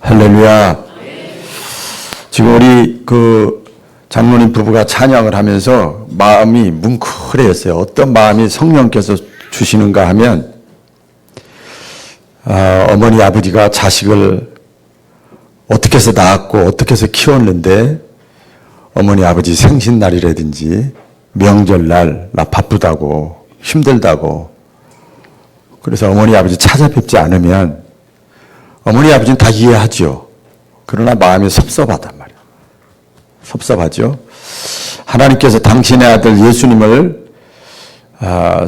할렐루야. 지금 우리 장로님 부부가 찬양을 하면서 마음이 뭉클해졌어요. 어떤 마음이 성령께서 주시는가 하면, 어머니 아버지가 자식을 어떻게 해서 낳았고 어떻게 해서 키웠는데 어머니 아버지 생신날이라든지 명절날 나 바쁘다고 힘들다고, 그래서 어머니 아버지 찾아뵙지 않으면 어머니 아버지는 다 이해하죠. 그러나 마음이 섭섭하단 말이에요. 섭섭하죠. 하나님께서 당신의 아들 예수님을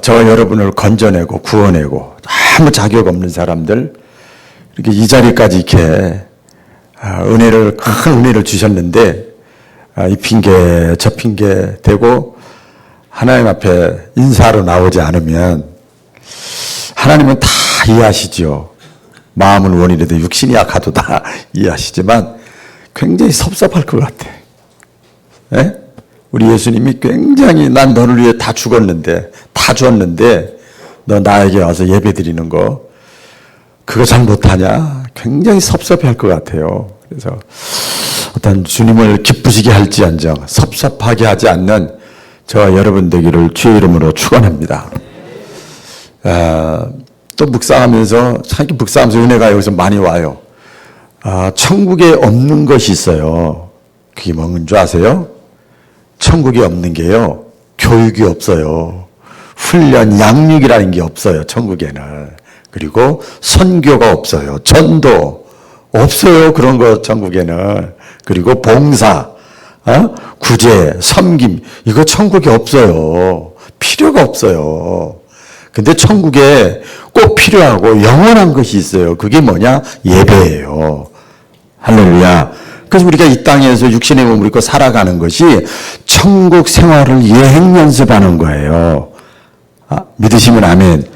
저와 여러분을 건져내고 구원내고 아무 자격 없는 사람들 이렇게 이 자리까지 이렇게 큰 은혜를 주셨는데, 이 핑계 저 핑계 대고 하나님 앞에 인사하러 나오지 않으면 하나님은 다 이해하시죠. 마음은 원이라도 육신이 약하도 다 이해하시지만 굉장히 섭섭할 것 같아. 예? 우리 예수님이 굉장히 난 너를 위해 다 죽었는데, 다 줬는데 너 나에게 와서 예배 드리는 거 그거 잘 못하냐? 굉장히 섭섭해할 것 같아요. 그래서 어떤 주님을 기쁘시게 할지언정 섭섭하게 하지 않는 저와 여러분 되기를 주의 이름으로 축원합니다. 또 묵상하면서 은혜가 여기서 많이 와요. 천국에 없는 것이 있어요. 그게 뭔 줄 아세요? 천국에 없는 게요, 교육이 없어요. 훈련, 양육이라는 게 없어요, 천국에는. 그리고 선교가 없어요. 전도 없어요, 그런 거 천국에는. 그리고 봉사, 구제, 섬김, 이거 천국에 없어요. 필요가 없어요. 근데 천국에 꼭 필요하고 영원한 것이 있어요. 그게 뭐냐? 예배예요. 할렐루야. 그래서 우리가 이 땅에서 육신의 몸을 입고 살아가는 것이 천국 생활을 여행 연습하는 거예요. 믿으시면 아멘.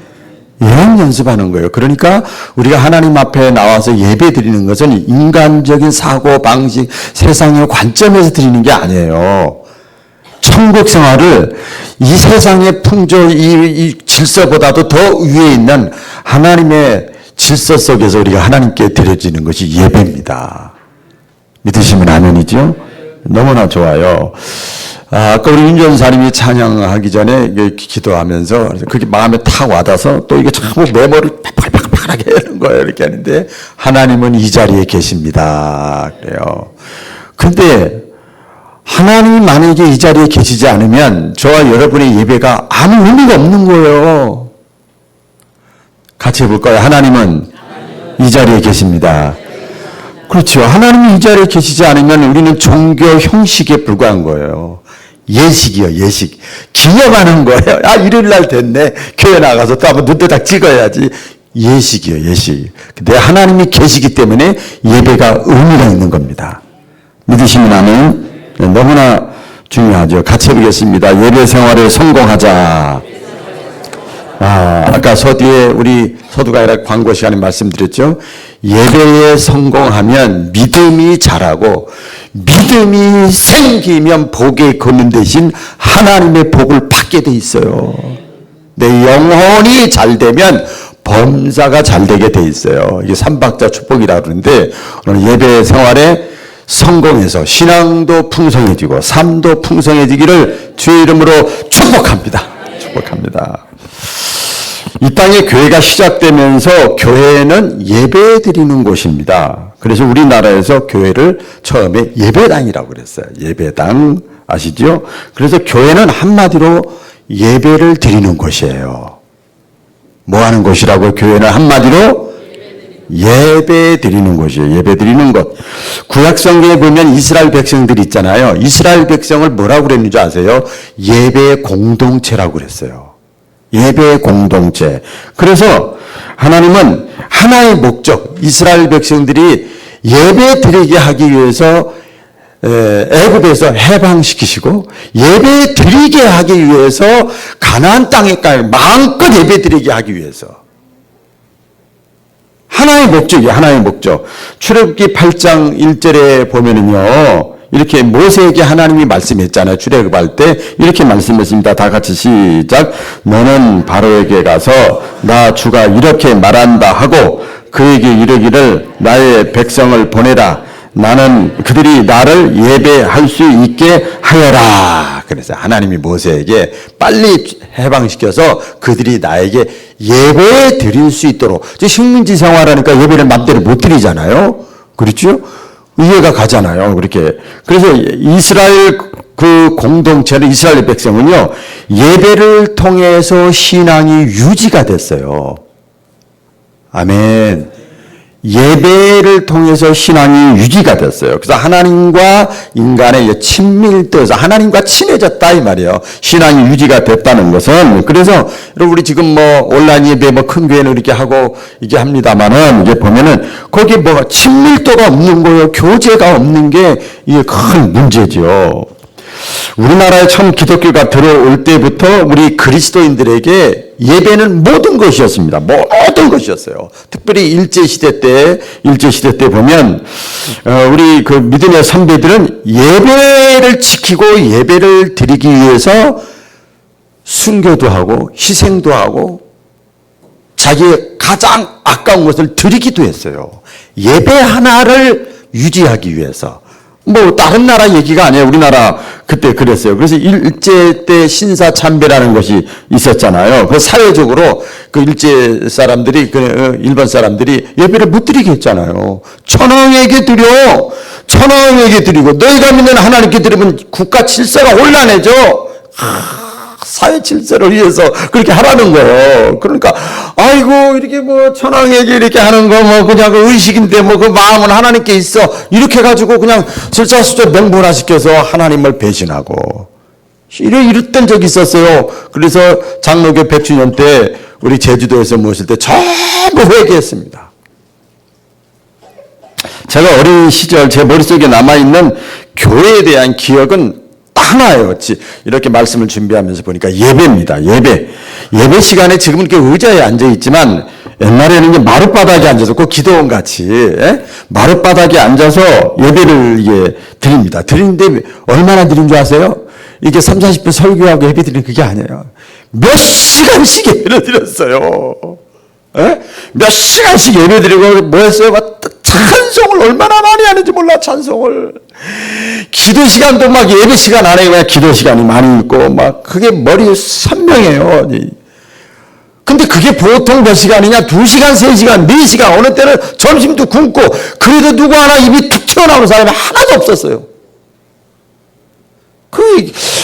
여행 연습하는 거예요. 그러니까 우리가 하나님 앞에 나와서 예배 드리는 것은 인간적인 사고 방식, 세상의 관점에서 드리는 게 아니에요. 천국 생활을 이 세상의 풍조, 이 질서보다도 더 위에 있는 하나님의 질서 속에서 우리가 하나님께 드려지는 것이 예배입니다. 믿으시면 아멘이죠? 너무나 좋아요. 아까 우리 윤전사님이 찬양하기 전에 기도하면서 그게 마음에 탁 와닿아서 또 이게 자꾸 메모를 팍팍팍하게 하는 거예요. 이렇게 하는데 하나님은 이 자리에 계십니다. 그래요. 근데 하나님이 만약에 이 자리에 계시지 않으면 저와 여러분의 예배가 아무 의미가 없는 거예요. 같이 해볼까요? 하나님은 이 자리에 계십니다. 그렇죠. 하나님이 이 자리에 계시지 않으면 우리는 종교 형식에 불과한 거예요. 예식이요, 예식. 기념하는 거예요. 일요일날 됐네. 교회 나가서 또 한번 눈도장 찍어야지. 예식이요, 예식. 근데 하나님이 계시기 때문에 예배가 의미가 있는 겁니다. 믿으시면 아멘. 너무나 중요하죠. 같이 해보겠습니다. 예배 생활에 성공하자. 아까 서두에 우리 서두가 아니라 광고 시간에 말씀드렸죠. 예배에 성공하면 믿음이 자라고, 믿음이 생기면 복의 근원 대신 하나님의 복을 받게 돼 있어요. 내 영혼이 잘 되면 범사가 잘 되게 돼 있어요. 이게 삼박자 축복이라고 그러는데, 오늘 예배 생활에 성공해서 신앙도 풍성해지고 삶도 풍성해지기를 주의 이름으로 축복합니다. 축복합니다. 이 땅에 교회가 시작되면서 교회는 예배 드리는 곳입니다. 그래서 우리나라에서 교회를 처음에 예배당이라고 그랬어요. 예배당 아시죠? 그래서 교회는 한마디로 예배를 드리는 곳이에요. 뭐 하는 곳이라고? 교회는 한마디로 예배 드리는 곳이에요. 예배 드리는 곳. 구약 성경에 보면 이스라엘 백성들 있잖아요. 이스라엘 백성을 뭐라고 그랬는지 아세요? 예배 공동체라고 그랬어요. 예배 공동체. 그래서 하나님은 하나의 목적, 이스라엘 백성들이 예배 드리게 하기 위해서 애굽에서 해방시키시고 예배 드리게 하기 위해서 가나안 땅에까지 마음껏 예배 드리게 하기 위해서 하나의 목적이에요. 하나의 목적. 출애굽기 8장 1절에 보면은요, 이렇게 모세에게 하나님이 말씀했잖아요. 출애굽할 때 이렇게 말씀했습니다. 다 같이 시작. 너는 바로에게 가서 나 주가 이렇게 말한다 하고 그에게 이르기를 나의 백성을 보내라. 나는 그들이 나를 예배할 수 있게 하여라. 그래서 하나님이 모세에게 빨리 해방시켜서 그들이 나에게 예배 드릴 수 있도록. 식민지 생활하니까 예배를 맘대로 못 드리잖아요. 그렇죠? 이해가 가잖아요. 그렇게. 그래서 이스라엘 그 공동체는 이스라엘 백성은요, 예배를 통해서 신앙이 유지가 됐어요. 아멘. 예배를 통해서 신앙이 유지가 됐어요. 그래서 하나님과 인간의 친밀도에서 하나님과 친해졌다 이 말이에요. 신앙이 유지가 됐다는 것은. 그래서 여러분 우리 지금 뭐 온라인 예배 뭐 큰 교회는 이렇게 하고 이게 합니다만은 이게 보면은 거기에 뭐가 친밀도가 없는 거예요. 교제가 없는 게 이게 큰 문제죠. 우리나라에 처음 기독교가 들어올 때부터 우리 그리스도인들에게 예배는 모든 것이었습니다. 모든 것이었어요. 특별히 일제시대 때 보면, 우리 그 믿음의 선배들은 예배를 지키고 예배를 드리기 위해서 순교도 하고 희생도 하고 자기의 가장 아까운 것을 드리기도 했어요. 예배 하나를 유지하기 위해서. 뭐 다른 나라 얘기가 아니에요. 우리나라 그때 그랬어요. 그래서 일제 때 신사참배라는 것이 있었잖아요. 그래서 사회적으로 그 일제 사람들이 그 일본 사람들이 예배를 못 드리게 했잖아요. 천황에게 드려. 천황에게 드리고 너희가 믿는 하나님께 드리면 국가 질서가 혼란해져. 사회 질서를 위해서 그렇게 하라는 거예요. 그러니까 아이고 이렇게 뭐 천황에게 이렇게 하는 거 뭐 그냥 그 의식인데 뭐 그 마음은 하나님께 있어 이렇게 가지고 그냥 질서수조 명분화 시켜서 하나님을 배신하고 이랬던 적이 있었어요. 그래서 장로교 100주년 때 우리 제주도에서 모실 때 전부 회개했습니다. 제가 어린 시절 제 머릿속에 남아있는 교회에 대한 기억은 하나예요. 이렇게 말씀을 준비하면서 보니까 예배입니다. 예배 시간에 지금은 이렇게 의자에 앉아 있지만 옛날에는 이제 마룻바닥에 앉아서 꼭 기도원 같이 마룻바닥에 앉아서 예배를 이게 드립니다. 드리는데 얼마나 드린 줄 아세요? 이게 3, 40분 설교하고 예배 드리는 그게 아니에요. 몇 시간씩 예배를 드렸어요. 몇 시간씩 예배 드리고 뭐 했어요? 찬송을 얼마나 많이 하는지 몰라. 찬송을 기도 시간도 막 예배 시간 안에 그냥 기도 시간이 많이 있고 막 그게 머리에 선명해요. 근데 그게 보통 몇 시간이냐? 2시간, 3시간, 4시간 어느 때는 점심도 굶고 그래도 누구 하나 입이 툭 튀어나오는 사람이 하나도 없었어요. 그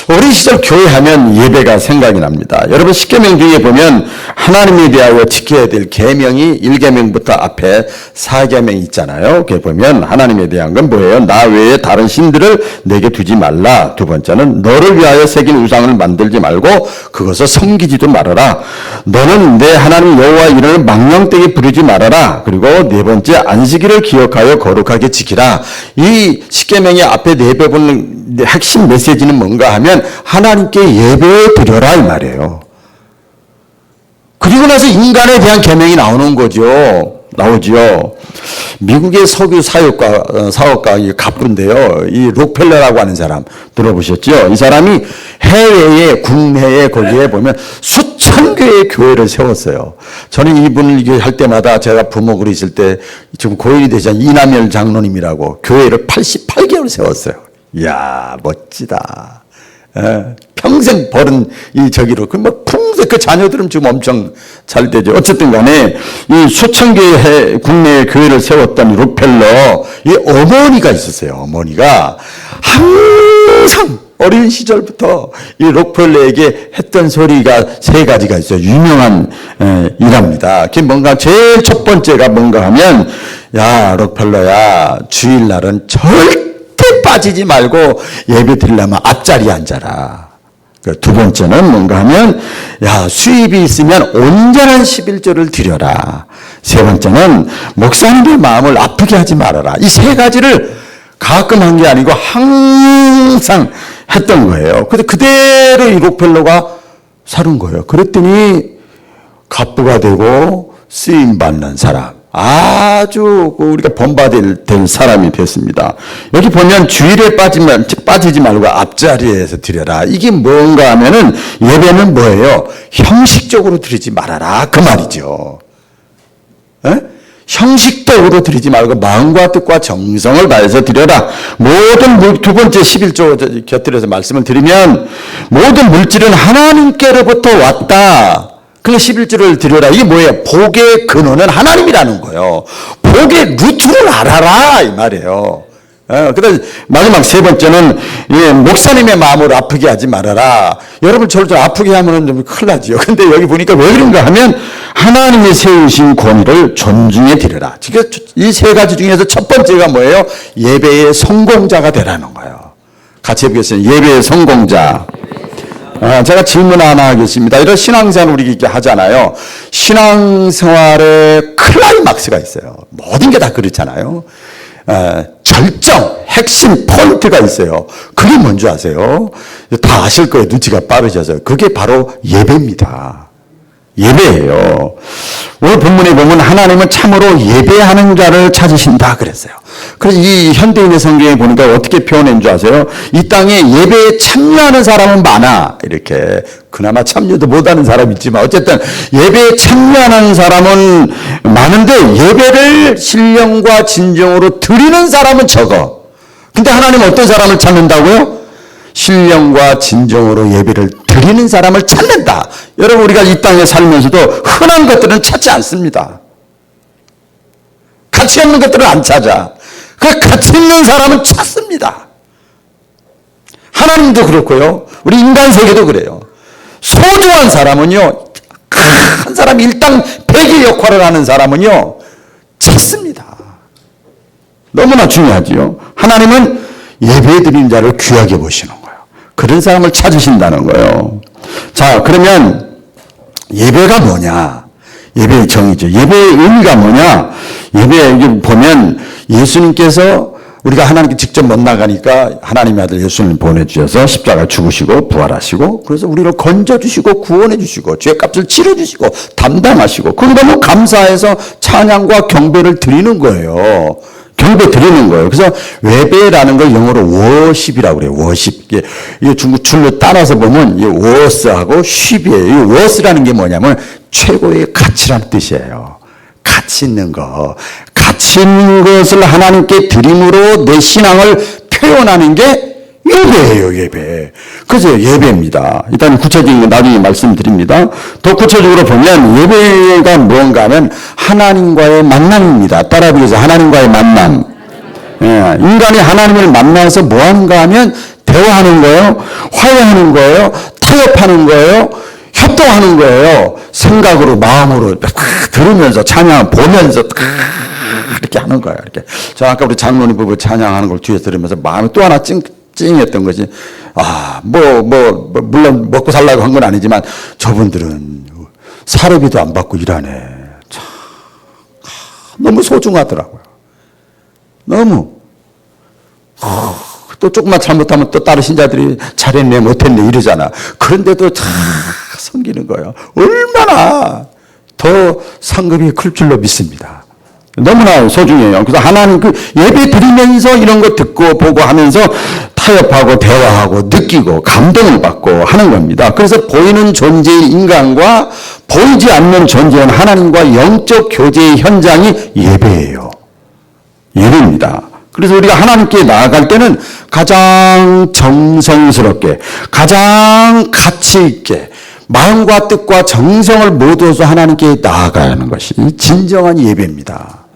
어린 시절 교회 하면 예배가 생각이 납니다. 여러분 십계명 중에 보면 하나님에 대하여 지켜야 될 계명이 1계명부터 앞에 4계명이 있잖아요. 거기 보면 하나님에 대한 건 뭐예요? 나 외에 다른 신들을 내게 두지 말라. 두 번째는 너를 위하여 새긴 우상을 만들지 말고 그것을 섬기지도 말아라. 너는 내 하나님 여호와 이름을 망령되게 부르지 말아라. 그리고 네 번째 안식일을 기억하여 거룩하게 지키라. 이 십계명의 앞에 4부분 핵심 메시지는 뭔가 하면 하나님께 예배 드려라 이 말이에요. 그리고 나서 인간에 대한 계명이 나오죠. 미국의 석유 사업가 갑부인데요. 이 록펠러라고 하는 사람 들어보셨죠? 이 사람이 해외에 국내에 거기에 보면 수천 개의 교회를 세웠어요. 저는 이분을 이게 할 때마다 제가 부목으로 있을 때 지금 고인이 되신 이남열 장로님이라고 교회를 88개월 세웠어요. 이야 멋지다. 평생 벌은 이 저기로 평생 그 자녀들은 지금 엄청 잘 되죠. 어쨌든 간에 이 수천 개의 국내 교회를 세웠던 록펠러 이 어머니가 있었어요. 어머니가 항상 어린 시절부터 이 록펠러에게 했던 소리가 3가지가 있어요. 유명한 일합니다. 그게 뭔가 제일 첫 번째가 뭔가 하면 야 록펠러야 주일날은 절대 빠지지 말고 예배 드리려면 앞자리에 앉아라. 두 번째는 뭔가 하면 야 수입이 있으면 온전한 11조를 드려라. 세 번째는 목사님의 마음을 아프게 하지 말아라. 이 3가지를 가끔 한 게 아니고 항상 했던 거예요. 근데 그대로 이 록펠러가 살은 거예요. 그랬더니 갑부가 되고 쓰임받는 사람. 아주 우리가 본받을 사람이 됐습니다. 여기 보면 주일에 빠지지 말고 앞자리에서 드려라. 이게 뭔가 하면은 예배는 뭐예요? 형식적으로 드리지 말아라. 그 말이죠. 형식적으로 드리지 말고 마음과 뜻과 정성을 다해서 드려라. 두 번째 11조 곁들여서 말씀을 드리면 모든 물질은 하나님께로부터 왔다. 그래서 11조를 드려라. 이게 뭐예요? 복의 근원은 하나님이라는 거예요. 복의 루트를 알아라 이 말이에요. 그다음 마지막 세 번째는 목사님의 마음을 아프게 하지 말아라. 여러분 저를 좀 아프게 하면은 좀 큰일 나지요. 근데 여기 보니까 왜 그런가 하면 하나님이 세우신 권위를 존중해 드려라. 이 세 가지 중에서 첫 번째가 뭐예요? 예배의 성공자가 되라는 거예요. 같이 해보겠습니다. 예배의 성공자. 제가 질문 하나 하겠습니다. 이런 신앙생활 우리 이렇게 하잖아요. 신앙생활에 클라이막스가 있어요. 모든 게 다 그렇잖아요. 절정, 핵심 포인트가 있어요. 그게 뭔지 아세요? 다 아실 거예요. 눈치가 빠르셔서. 그게 바로 예배입니다. 예배예요. 오늘 본문에 보면 하나님은 참으로 예배하는 자를 찾으신다 그랬어요. 그래서 이 현대인의 성경에 보니까 어떻게 표현한 줄 아세요? 이 땅에 예배에 참여하는 사람은 많아. 이렇게. 그나마 참여도 못하는 사람이 있지만 어쨌든 예배에 참여하는 사람은 많은데 예배를 신령과 진정으로 드리는 사람은 적어. 근데 하나님은 어떤 사람을 찾는다고요? 신령과 진정으로 예배를 드리는 사람을 찾는다. 여러분 우리가 이 땅에 살면서도 흔한 것들은 찾지 않습니다. 가치 없는 것들은 안 찾아. 그 가치 있는 사람은 찾습니다. 하나님도 그렇고요. 우리 인간 세계도 그래요. 소중한 사람은요. 한 사람 일당 100의 역할을 하는 사람은요. 찾습니다. 너무나 중요하지요. 하나님은 예배 드리는 자를 귀하게 보시는 거예요. 그런 사람을 찾으신다는 거예요. 자, 그러면 예배가 뭐냐? 예배의 정의죠. 예배의 의미가 뭐냐? 예배에 보면 예수님께서 우리가 하나님께 직접 못 나가니까 하나님의 아들 예수님을 보내주셔서 십자가 죽으시고 부활하시고 그래서 우리를 건져주시고 구원해주시고 죄값을 치러주시고 담당하시고 그게 너무 감사해서 찬양과 경배를 드리는 거예요. 경배 드리는 거예요. 그래서 예배라는 걸 영어로 워십이라고 그래요. 워십. 이게 중국 줄로 따라서 보면 이 워스하고 쉽이에요. 이 워스라는 게 뭐냐면 최고의 가치라는 뜻이에요. 가치 있는 거. 가치 있는 것을 하나님께 드림으로 내 신앙을 표현하는 게 예배예요, 예배. 그래서 예배입니다. 일단 구체적인 거 나중에 말씀드립니다. 더 구체적으로 보면 예배가 뭔가 하면 하나님과의 만남입니다. 따라 부르세요. 하나님과의 만남. 예, 인간이 하나님을 만나서 뭐 하는가 하면 대화하는 거예요. 화해하는 거예요. 타협하는 거예요. 협동하는 거예요. 생각으로, 마음으로 들으면서 찬양 보면서 이렇게 하는 거예요. 이렇게. 저 아까 우리 장로님 부부 찬양하는 걸 뒤에서 들으면서 마음이 또 하나 찡했던 것이, 물론 먹고 살라고 한 건 아니지만 저분들은 사료비도 안 받고 일하네. 참, 너무 소중하더라고요. 너무. 또 조금만 잘못하면 또 다른 신자들이 잘했네, 못했네 이러잖아. 그런데도 다 섬기는 거예요. 얼마나 더 상급이 클 줄로 믿습니다. 너무나 소중해요. 그래서 하나님 그 예배 드리면서 이런 거 듣고 보고 하면서 타협하고 대화하고 느끼고 감동을 받고 하는 겁니다. 그래서 보이는 존재의 인간과 보이지 않는 존재인 하나님과 영적 교제의 현장이 예배예요. 예배입니다. 그래서 우리가 하나님께 나아갈 때는 가장 정성스럽게, 가장 가치 있게 마음과 뜻과 정성을 모두어서 하나님께 나아가야 하는 것이 진정한 예배입니다.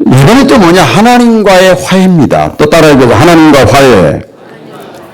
예배는 또 뭐냐? 하나님과의 화해입니다. 또 따라해보세요. 하나님과 화해.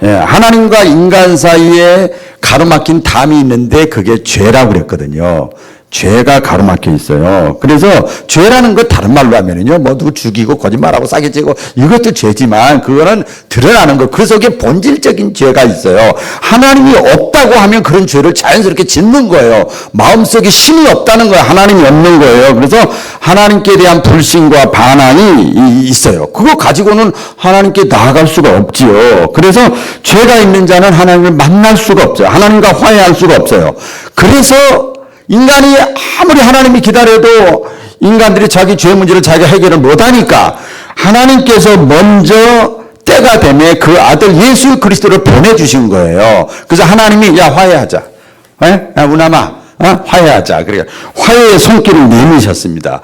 예, 하나님과 인간 사이에 가로막힌 담이 있는데 그게 죄라고 그랬거든요. 죄가 가로막혀 있어요. 그래서 죄라는 것 다른 말로 하면은요, 뭐 누구 죽이고 거짓말하고 사기치고 이것도 죄지만 그거는 드러나는 거. 그 속에 본질적인 죄가 있어요. 하나님이 없다고 하면 그런 죄를 자연스럽게 짓는 거예요. 마음속에 힘이 없다는 거예요. 하나님이 없는 거예요. 그래서 하나님께 대한 불신과 반항이 있어요. 그거 가지고는 하나님께 나아갈 수가 없지요. 그래서 죄가 있는 자는 하나님을 만날 수가 없어요. 하나님과 화해할 수가 없어요. 그래서 인간이 아무리 하나님이 기다려도 인간들이 자기 죄 문제를 자기가 해결을 못하니까 하나님께서 먼저 때가 되면 그 아들 예수 그리스도를 보내주신 거예요. 그래서 하나님이 야 화해하자. 야 우나마 화해하자. 그러니까 화해의 손길을 내미셨습니다.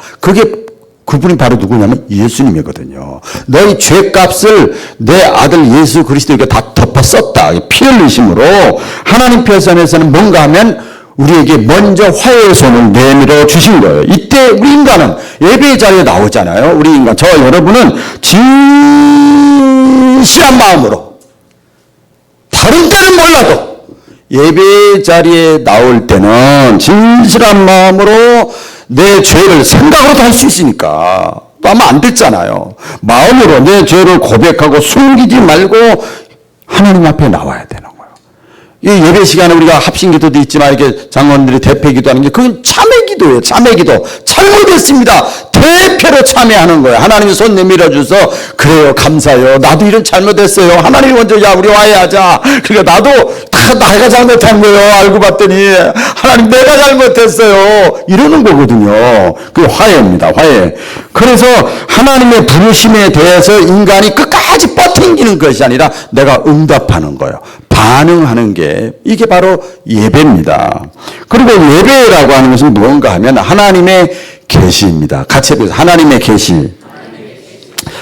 그분이 바로 누구냐면 예수님이거든요. 너희 죄값을 내 아들 예수 그리스도에게 다 덮어 썼다. 피 흘리심으로 하나님 편에서는 뭔가 하면 우리에게 먼저 화해의 손을 내밀어 주신 거예요. 이때 우리 인간은 예배의 자리에 나오잖아요. 우리 인간, 저와 여러분은 진실한 마음으로, 다른 때는 몰라도 예배 자리에 나올 때는 진실한 마음으로 내 죄를 생각으로도 할 수 있으니까 또 하면 안 됐잖아요. 마음으로 내 죄를 고백하고 숨기지 말고 하나님 앞에 나와야 되는 거예요. 이 예배 시간에 우리가 합심기도도 있지만 이렇게 장로님들이 대표기도 하는 게 그건 참회기도예요. 참회기도. 잘못했습니다. 대표로 참회하는 거예요. 하나님이 손 내밀어 줘서 그래요. 감사해요. 나도 이런 잘못했어요. 하나님이 먼저 야 우리 화해하자. 그러니까 나도 다 내가 잘못한 거예요. 알고 봤더니 하나님 내가 잘못했어요. 이러는 거거든요. 그게 화해입니다. 화해. 그래서 하나님의 부르심에 대해서 인간이 끝까지 뻗팅기는 것이 아니라 내가 응답하는 거예요. 반응하는 게 이게 바로 예배입니다. 그리고 예배라고 하는 것은 무언가 하면 하나님의 계시입니다. 같이 해보세요. 하나님의 계시.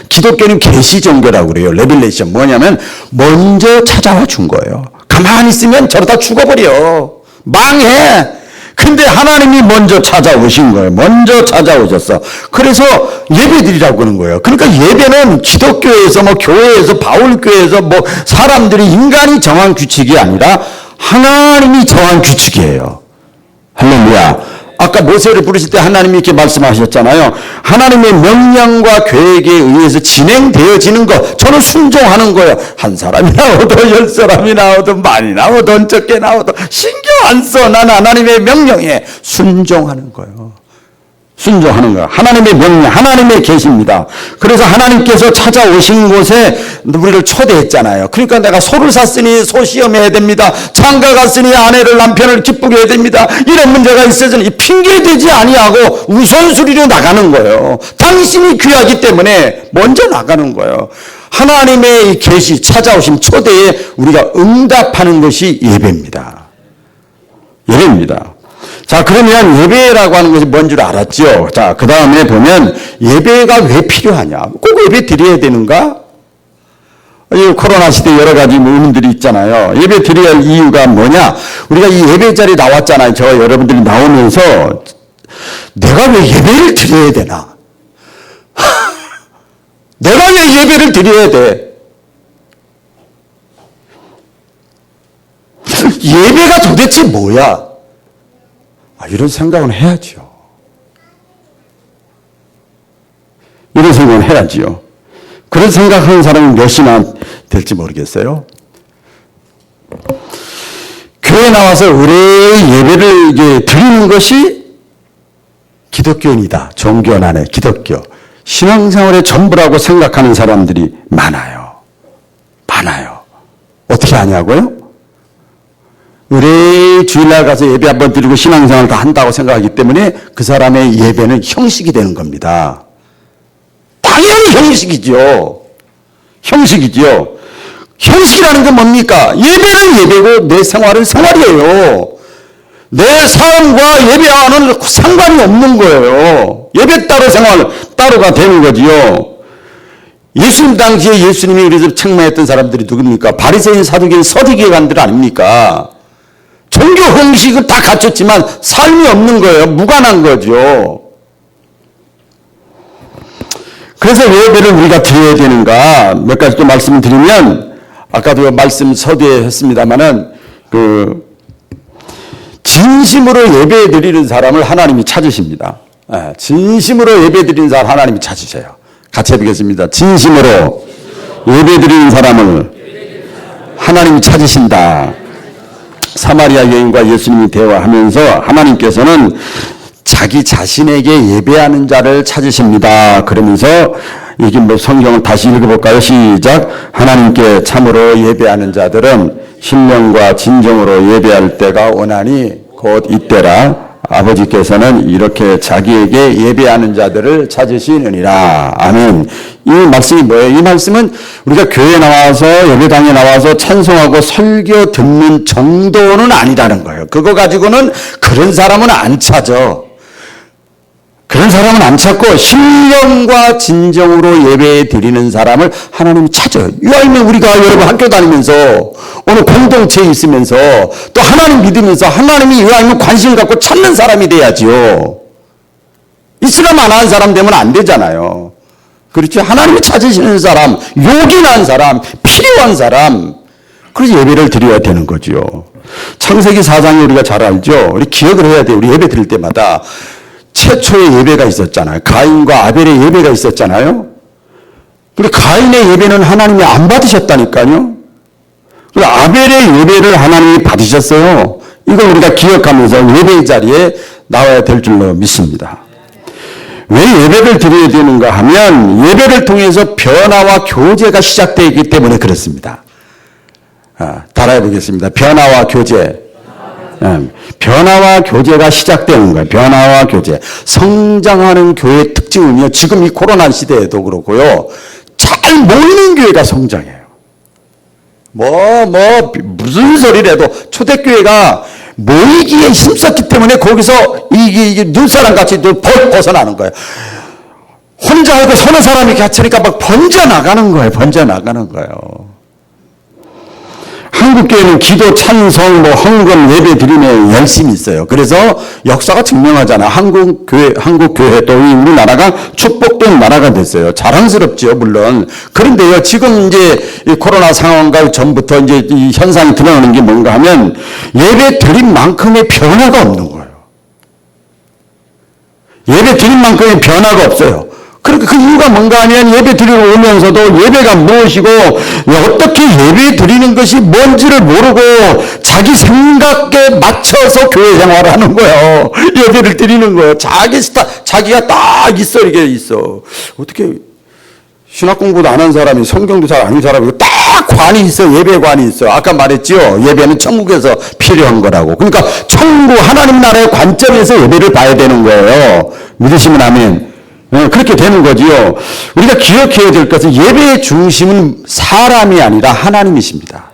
기독교는 계시 종교라고 그래요. 레빌레이션. 뭐냐면 먼저 찾아와 준 거예요. 가만히 있으면 저러다 죽어버려. 망해. 근데 하나님이 먼저 찾아오신 거예요. 먼저 찾아오셨어. 그래서 예배드리라고 하는 거예요. 그러니까 예배는 기독교에서 교회에서 바울교회에서 사람들이 인간이 정한 규칙이 아니라 하나님이 정한 규칙이에요. 할렐루야. 아까 모세를 부르실 때 하나님이 이렇게 말씀하셨잖아요. 하나님의 명령과 계획에 의해서 진행되어지는 것, 저는 순종하는 거예요. 한 사람이 나오든 10사람이 나오든 많이 나오든 적게 나오든 신경 안 써. 난 하나님의 명령에 순종하는 거예요. 순종하는 거예요. 하나님의 명령, 하나님의 계시입니다. 그래서 하나님께서 찾아오신 곳에 우리를 초대했잖아요. 그러니까 내가 소를 샀으니 소 시험해야 됩니다. 장가 갔으니 아내를 남편을 기쁘게 해야 됩니다. 이런 문제가 있어서는 핑계대지 아니하고 우선순위로 나가는 거예요. 당신이 귀하기 때문에 먼저 나가는 거예요. 하나님의 계시, 찾아오심, 초대에 우리가 응답하는 것이 예배입니다. 예배입니다. 자, 그러면 예배라고 하는 것이 뭔 줄 알았죠? 자, 그 다음에 보면 예배가 왜 필요하냐? 꼭 예배 드려야 되는가? 이 코로나 시대 여러 가지 의문들이 있잖아요. 예배 드려야 할 이유가 뭐냐? 우리가 이 예배 자리에 나왔잖아요. 저와 여러분들이 나오면서 내가 왜 예배를 드려야 되나? 내가 왜 예배를 드려야 돼? 예배가 도대체 뭐야? 이런 생각은 해야죠. 이런 생각은 해야지요. 그런 생각하는 사람이 몇이나 될지 모르겠어요. 교회에 나와서 의뢰의 예배를 이제 드리는 것이 기독교인이다. 종교 안에 기독교. 신앙생활의 전부라고 생각하는 사람들이 많아요. 많아요. 어떻게 하냐고요? 의뢰 주일날 가서 예배 한번 드리고 신앙생활 다 한다고 생각하기 때문에 그 사람의 예배는 형식이 되는 겁니다. 당연히 형식이죠. 형식이죠. 형식이라는 건 뭡니까? 예배는 예배고 내 생활은 생활이에요. 내 삶과 예배와는 상관이 없는 거예요. 예배 따로 생활 따로가 되는 거지요. 예수님 당시에 예수님이 그래서 책망했던 사람들이 누굽니까? 바리새인, 사두개인, 서두개관들 아닙니까? 종교 형식은 다 갖췄지만 삶이 없는 거예요. 무관한 거죠. 그래서 예배를 우리가 드려야 되는가? 몇 가지 또 말씀을 드리면, 아까도 말씀 서두에 했습니다마는, 진심으로 예배 드리는 사람을 하나님이 찾으십니다. 진심으로 예배 드리는 사람 하나님이 찾으셔요. 같이 해보겠습니다. 진심으로 예배 드리는 사람을 하나님이 찾으신다. 사마리아 여인과 예수님이 대화하면서 하나님께서는 자기 자신에게 예배하는 자를 찾으십니다. 그러면서 이게 성경을 다시 읽어볼까요? 시작. 하나님께 참으로 예배하는 자들은 신령과 진정으로 예배할 때가 오나니 곧 이때라. 아버지께서는 이렇게 자기에게 예배하는 자들을 찾으시느니라. 아멘. 이 말씀이 뭐예요? 이 말씀은 우리가 교회에 나와서 예배당에 나와서 찬송하고 설교 듣는 정도는 아니라는 거예요. 그거 가지고는 그런 사람은 안 찾아. 그런 사람은 안 찾고 신령과 진정으로 예배 드리는 사람을 하나님이 찾아요. 이왕이면 우리가 여러분 학교 다니면서 어느 공동체에 있으면서 또 하나님 믿으면서 하나님이 이왕이면 관심을 갖고 찾는 사람이 돼야지요. 이슬람 안 하는 사람 되면 안 되잖아요. 그렇죠? 하나님이 찾으시는 사람, 요긴한 사람, 필요한 사람, 그래서 예배를 드려야 되는 거죠. 창세기 4장에 우리가 잘 알죠? 우리 기억을 해야 돼요. 우리 예배 드릴 때마다 최초의 예배가 있었잖아요. 가인과 아벨의 예배가 있었잖아요. 근데 가인의 예배는 하나님이 안 받으셨다니까요. 아벨의 예배를 하나님이 받으셨어요. 이걸 우리가 기억하면서 예배의 자리에 나와야 될 줄로 믿습니다. 왜 예배를 드려야 되는가 하면 예배를 통해서 변화와 교제가 시작되기 때문에 그렇습니다. 따라해 보겠습니다. 변화와 교제. 변화와 교제가 시작되는 거예요. 변화와 교제. 성장하는 교회의 특징은요. 지금 이 코로나 시대에도 그렇고요. 잘 모이는 교회가 성장해요. 무슨 소리를 해도 초대교회가 모이기에 힘썼기 때문에 거기서 이게 눈사람 같이 벗어나는 거예요. 혼자 하고 서너 사람이 같이 하니까 막 번져나가는 거예요. 번져나가는 거예요. 한국교회는 기도, 찬송, 헌금, 예배 드림에 열심히 있어요. 그래서 역사가 증명하잖아요. 한국교회 또 우리나라가 축복된 나라가 됐어요. 자랑스럽죠, 물론. 그런데요, 지금 이제 이 코로나 상황과 전부터 이제 이 현상이 드러나는 게 뭔가 하면 예배 드린 만큼의 변화가 없는 거예요. 예배 드린 만큼의 변화가 없어요. 그러니까 그 이유가 뭔가 하면 예배 드리러 오면서도 예배가 무엇이고 어떻게 예배 드리는 것이 뭔지를 모르고 자기 생각에 맞춰서 교회 생활을 하는 거예요. 예배를 드리는 거예요. 자기가 딱 있어, 이게 있어. 어떻게 신학 공부도 안 한 사람이 성경도 잘 안 읽은 사람이 딱 관이 있어. 예배관이 있어. 아까 말했죠. 예배는 천국에서 필요한 거라고. 그러니까 천국 하나님 나라의 관점에서 예배를 봐야 되는 거예요. 믿으시면 아멘. 그렇게 되는 거지요. 우리가 기억해야 될 것은 예배의 중심은 사람이 아니라 하나님이십니다.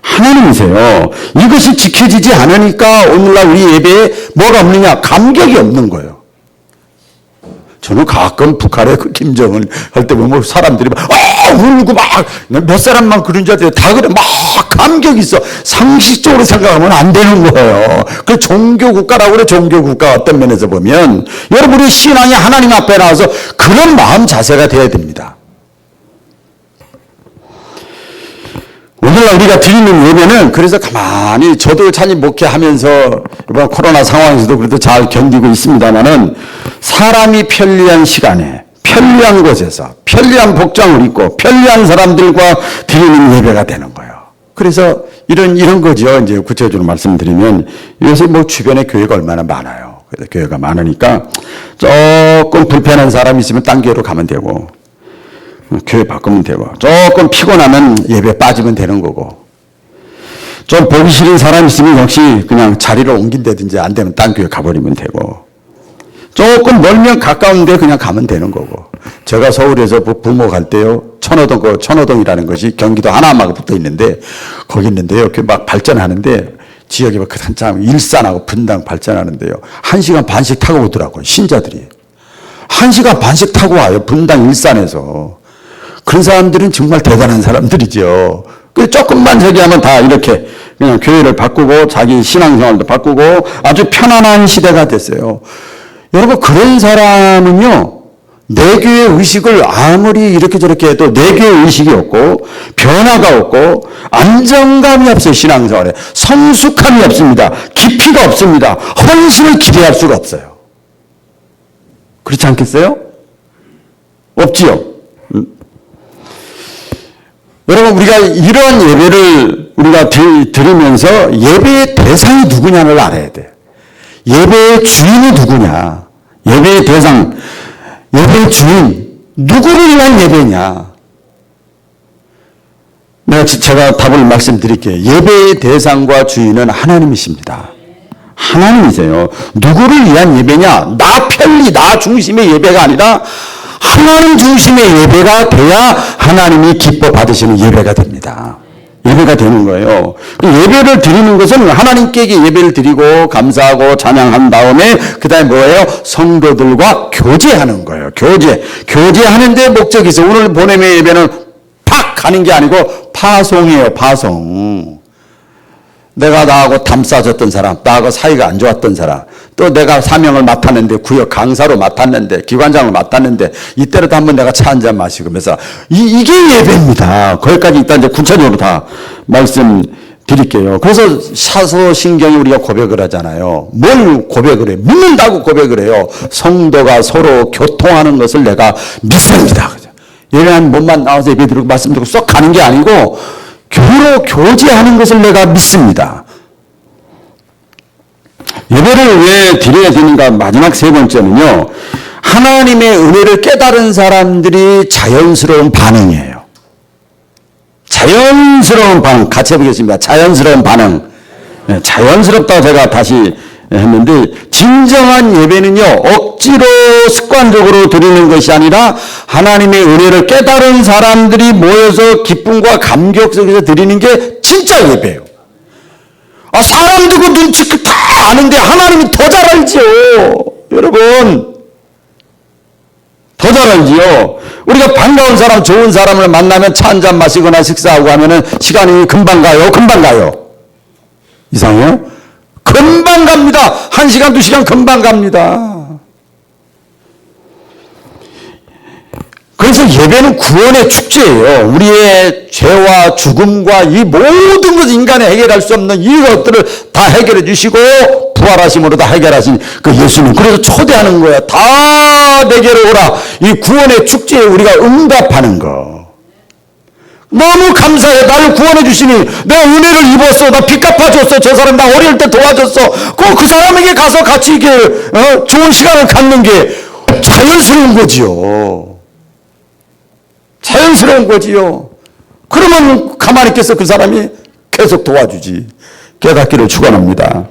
하나님이세요. 이것이 지켜지지 않으니까 오늘날 우리 예배에 뭐가 없느냐? 감격이 없는 거예요. 저는 가끔 북한의 그 김정은 할 때 보면 사람들이 막 울고 막 몇 사람만 그런 줄 알아요. 다 그래 막 감격이 있어. 상식적으로 생각하면 안 되는 거예요. 그 종교국가라고 그래. 종교국가 어떤 면에서 보면 여러분 우리 신앙이 하나님 앞에 나와서 그런 마음 자세가 돼야 됩니다. 오늘날 우리가 드리는 예배는 그래서 가만히 저도 찬이 목회하면서 이번 코로나 상황에서도 그래도 잘 견디고 있습니다만은 사람이 편리한 시간에 편리한 곳에서 편리한 복장을 입고 편리한 사람들과 드리는 예배가 되는 거예요. 그래서 이런 거죠. 이제 구체적으로 말씀드리면 요새 주변에 교회가 얼마나 많아요. 그래서 교회가 많으니까 조금 불편한 사람이 있으면 딴 교회로 가면 되고 교회 바꾸면 되고 조금 피곤하면 예배 빠지면 되는 거고 좀 보기 싫은 사람이 있으면 역시 그냥 자리를 옮긴다든지 안 되면 딴 교회 가버리면 되고 조금 멀면 가까운데 그냥 가면 되는 거고 제가 서울에서 부모 갈 때요 천호동이라는 것이 경기도 하남하고 붙어 있는데 거기 있는데요 막 발전하는데 지역이 막 한참 일산하고 분당 발전하는데요 1시간 반씩 타고 오더라고요 신자들이 1시간 반씩 타고 와요 분당 일산에서 그런 사람들은 정말 대단한 사람들이죠. 조금만 저기 하면 다 이렇게 그냥 교회를 바꾸고 자기 신앙생활도 바꾸고 아주 편안한 시대가 됐어요. 여러분 그런 사람은요. 내 교회 의식을 아무리 이렇게 저렇게 해도 내 교회 의식이 없고 변화가 없고 안정감이 없어요. 신앙생활에. 성숙함이 없습니다. 깊이가 없습니다. 헌신을 기대할 수가 없어요. 그렇지 않겠어요? 없지요. 여러분 우리가 이러한 예배를 우리가 드리면서 예배의 대상이 누구냐를 알아야 돼요. 예배의 주인이 누구냐. 예배의 대상, 예배의 주인, 누구를 위한 예배냐. 제가 답을 말씀드릴게요. 예배의 대상과 주인은 하나님이십니다. 하나님이세요. 누구를 위한 예배냐? 나 편리, 나 중심의 예배가 아니라 하나님 중심의 예배가 돼야 하나님이 기뻐 받으시는 예배가 됩니다. 예배가 되는 거예요. 예배를 드리는 것은 하나님께 예배를 드리고 감사하고 찬양한 다음에 그 다음에 뭐예요? 성도들과 교제하는 거예요. 교제하는 데 목적이 있어요. 오늘 본회의 예배는 팍 가는 게 아니고 파송이에요. 파송. 내가 나하고 담싸졌던 사람, 나하고 사이가 안 좋았던 사람, 또 내가 사명을 맡았는데 구역 강사로 맡았는데 기관장을 맡았는데 이때라도 한번 내가 차 한잔 마시고 그래서 이게 예배입니다. 거기까지 일단 이제 구체적으로 다 말씀드릴게요. 그래서 사도신경에 우리가 고백을 하잖아요. 뭘 고백을 해요? 믿는다고 고백을 해요. 성도가 서로 교통하는 것을 내가 믿습니다. 예배한 몸만 나와서 예배 드리고 말씀 드리고 쏙 가는 게 아니고 교로 교제하는 것을 내가 믿습니다. 예배를 왜 드려야 되는가? 마지막 세 번째는요. 하나님의 은혜를 깨달은 사람들이 자연스러운 반응이에요. 자연스러운 반응. 같이 해보겠습니다. 자연스러운 반응. 자연스럽다고 제가 다시 했는데 진정한 예배는요. 억지로 습관적으로 드리는 것이 아니라 하나님의 은혜를 깨달은 사람들이 모여서 기쁨과 감격 속에서 드리는 게 진짜 예배예요. 사람들 그 눈치 다 아는데 하나님이 더 잘 알지요. 여러분 더 잘 알지요. 우리가 반가운 사람 좋은 사람을 만나면 차 한잔 마시거나 식사하고 하면은 시간이 금방 가요. 이상해요? 금방 갑니다. 1시간 2시간 금방 갑니다. 그래서 예배는 구원의 축제예요. 우리의 죄와 죽음과 이 모든 것을 인간이 해결할 수 없는 이것들을 다 해결해 주시고 부활하심으로 다 해결하신 그 예수님. 그래서 초대하는 거야. 다 내게로 오라. 이 구원의 축제에 우리가 응답하는 거. 너무 감사해. 나를 구원해 주시니 내가 은혜를 입었어. 나 빚 갚아줬어. 저 사람 나 어릴 때 도와줬어. 그 사람에게 가서 같이 이렇게 좋은 시간을 갖는 게 자연스러운 거지요. 자연스러운 거지요. 그러면 가만히 있겠어. 그 사람이 계속 도와주지. 깨닫기를 축원합니다.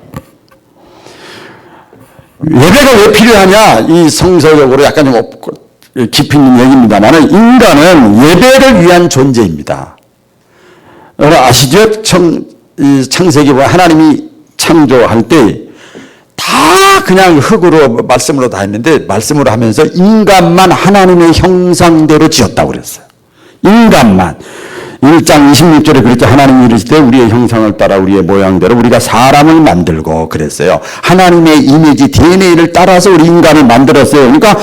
예배가 왜 필요하냐? 이 성서적으로 약간 좀 깊이 있는 얘기입니다만 인간은 예배를 위한 존재입니다. 여러분 아시죠? 창세기 하나님이 창조할 때 다 그냥 흙으로 말씀으로 다 했는데 말씀으로 하면서 인간만 하나님의 형상대로 지었다고 그랬어요. 인간만. 1장 26절에 그랬죠. 하나님이 이르실 때 우리의 형상을 따라 우리의 모양대로 우리가 사람을 만들고 그랬어요. 하나님의 이미지 DNA를 따라서 우리 인간을 만들었어요. 그러니까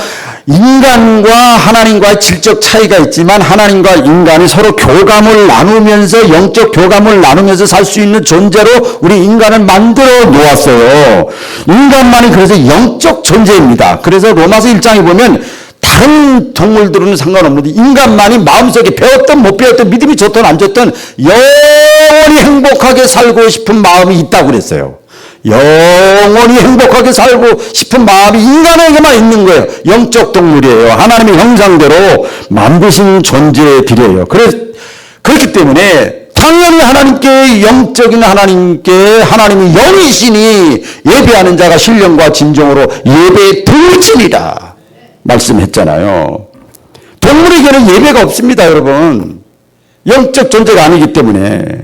인간과 하나님과의 질적 차이가 있지만 하나님과 인간이 서로 교감을 나누면서 영적 교감을 나누면서 살 수 있는 존재로 우리 인간을 만들어 놓았어요. 인간만이 그래서 영적 존재입니다. 그래서 로마서 1장에 보면 다른 동물들은 상관없는데 인간만이 마음속에 배웠든 못 배웠든 믿음이 좋든 안 좋든 영원히 행복하게 살고 싶은 마음이 있다고 그랬어요. 영원히 행복하게 살고 싶은 마음이 인간에게만 있는 거예요. 영적 동물이에요. 하나님의 형상대로 만드신 존재들이에요. 그렇기 때문에 당연히 하나님께 영적인 하나님께 하나님이 영이시니 예배하는 자가 신령과 진정으로 예배에 들지니라 말씀했잖아요. 동물에게는 예배가 없습니다, 여러분. 영적 존재가 아니기 때문에.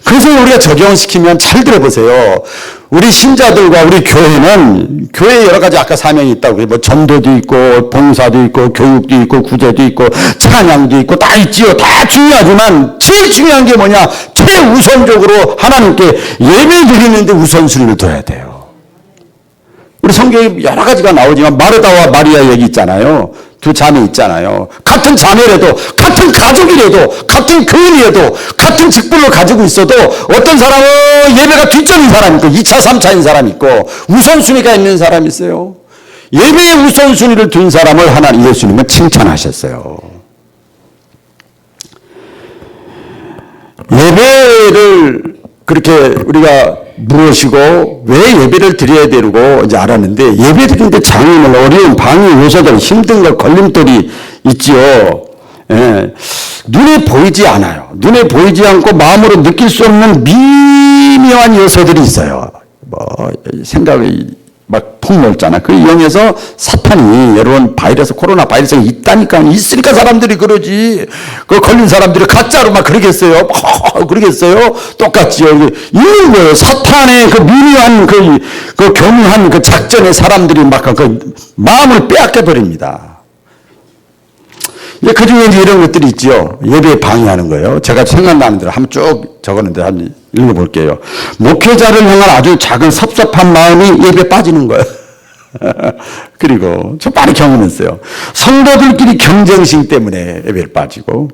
그래서 우리가 적용시키면 잘 들어보세요. 우리 신자들과 우리 교회는 교회에 여러 가지 아까 사명이 있다고. 뭐 전도도 있고 봉사도 있고 교육도 있고 구제도 있고 찬양도 있고 다 있지요. 다 중요하지만 제일 중요한 게 뭐냐. 최우선적으로 하나님께 예배 드리는데 우선순위를 둬야 돼요. 우리 성경에 여러 가지가 나오지만 마르다와 마리아 얘기 있잖아요. 두 자매 있잖아요. 같은 자매라도 같은 가족이라도 같은 교인이라도 같은 직분을 가지고 있어도 어떤 사람은 예배가 뒷전인 사람이 있고 2차 3차인 사람이 있고 우선순위가 있는 사람이 있어요. 예배의 우선순위를 둔 사람을 하나님 예수님은 칭찬하셨어요. 예배를 그렇게 우리가 무엇이고 왜 예배를 드려야 되고 이제 알았는데 예배 드리는데 장애물 어려운 방해 요소들 힘든 것 걸림돌이 있지요. 예. 눈에 보이지 않아요. 눈에 보이지 않고 마음으로 느낄 수 없는 미묘한 요소들이 있어요. 생각이 막 폭넓잖아. 그 이용해서 사탄이 여러분 코로나 바이러스가 있다니까, 있으니까 사람들이 그러지. 그 걸린 사람들이 가짜로 막 그러겠어요? 그러겠어요? 똑같지요. 있는 거예요. 사탄의 그 미묘한 그 교묘한 그 작전에 사람들이 막 그 마음을 빼앗겨 버립니다. 그 중에 이제 이런 것들이 있죠. 예배 방해하는 거예요. 제가 생각나는 대로 한번 쭉 적었는데 한번 읽어볼게요. 목회자를 향한 아주 작은 섭섭한 마음이 예배에 빠지는 거예요. 그리고 저 많이 경험했어요. 성도들끼리 경쟁심 때문에 예배를 빠지고,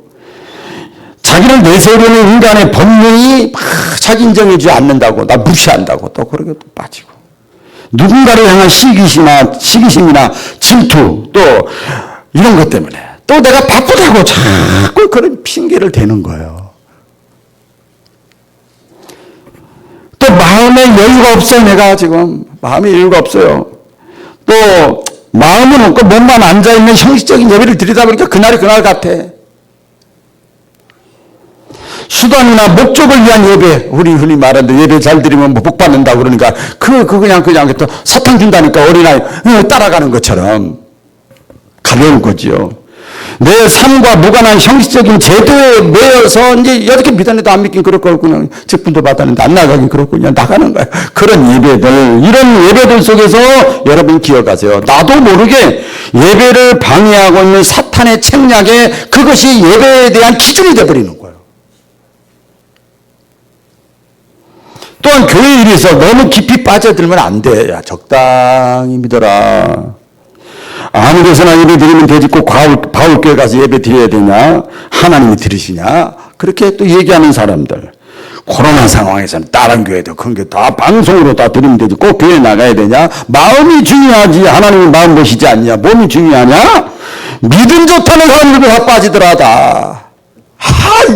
자기를 내세우려는 인간의 본능이 막 자기 인정해주지 않는다고, 나 무시한다고 또 그렇게 또 빠지고, 누군가를 향한 시기심이나 질투, 또 이런 것 때문에 또 내가 바쁘다고 자꾸 그런 핑계를 대는 거예요. 또 마음에 여유가 없어요. 내가 지금 마음에 여유가 없어요. 또 마음은 없고 몸만 앉아있는 형식적인 예배를 드리다 보니까 그날이 그날 같아. 수단이나 목적을 위한 예배, 우리 흔히 말하는데 예배 잘 드리면 뭐 복 받는다 그러니까 그냥 또 사탕 준다니까 어린아이 따라가는 것처럼 가려운 거지요. 내 삶과 무관한 형식적인 제도에 매여서 이제 이렇게 믿었는데 안 믿긴 그럴 거고, 그냥 직분도 받았는데 안 나가긴 그렇고 그냥 나가는 거예요. 그런 예배들, 이런 예배들 속에서 여러분 기억하세요. 나도 모르게 예배를 방해하고 있는 사탄의 책략에 그것이 예배에 대한 기준이 되어버리는 거예요. 또한 교회 일에서 너무 깊이 빠져들면 안 돼. 야, 적당히 믿어라. 아무 데서나 예배 드리면 되지 꼭 바울교회 가서 예배 드려야 되냐? 하나님이 들으시냐? 그렇게 또 얘기하는 사람들. 코로나 상황에서는 다른 교회도 큰 교회 다 방송으로 다 드리면 되지 꼭 교회 나가야 되냐? 마음이 중요하지 하나님이 마음 보시지 않냐? 몸이 중요하냐? 믿음 좋다는 사람들도 다 빠지더라 다.